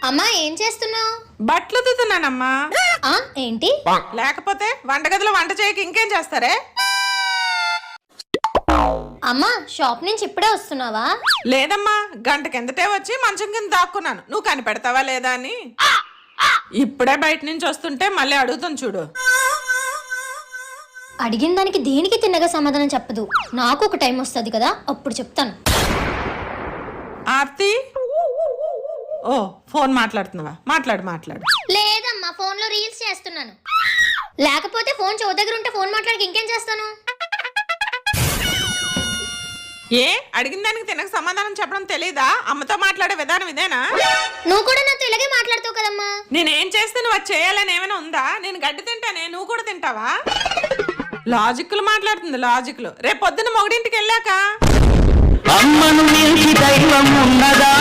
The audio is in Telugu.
అమ్మా ఏం చేస్తున్నావు? బట్టలు ఉతుకుతున్నానమ్మా. ఏంటి? లేకపోతే వంటగదిలో వంట చేయక ఇంకేం చేస్తారే? అమ్మా షాప్ నుంచి ఇప్పుడే వస్తున్నావా? లేదమ్మా, గంట కిందటే వచ్చి మంచం కింద దాక్కున్నాను. నువ్వు కనిపెడతావా లేదా అని. ఇప్పుడే బయట నుంచి వస్తుంటే మళ్ళీ అడుగుతాను చూడు. అడిగిన దానికి దేనికి తిన్నగా సమాధానం చెప్పదు. నాకు ఒక టైం వస్తుంది కదా, అప్పుడు చెప్తాను. ఆర్తి, ఓ ఫోన్ మాట్లాడుతున్నావా? మాట్లాడు. లేదమ్మా, ఫోన్ లో రీల్స్ చేస్తున్నాను. లేకపోతే ఫోన్ చెవు దగ్గర ఉంటే ఫోన్ మాట్లాడికి ఇంకేం చేస్తాను? ఏ అడిగిన దానికి తినక సమాధానం చెప్పడం తెలీదా? అమ్మతో మాట్లాడే విధానం ఇదేనా? నువ్వు కూడా నాతో ఇలాగే మాట్లాడుతావు కదమ్మా. నేనేం చేస్తే నువ్వు అది చేయాలని ఏమైనా ఉందా? నేను గడ్డి తింటానే, నువ్వు కూడా తింటావా? లాజిక్లు మాట్లాడుతుంది, లాజిక్లు. రేపు పొద్దున్న మొగడింటికి వెళ్ళాక అమ్మను మించి దైవం ఉన్నదా?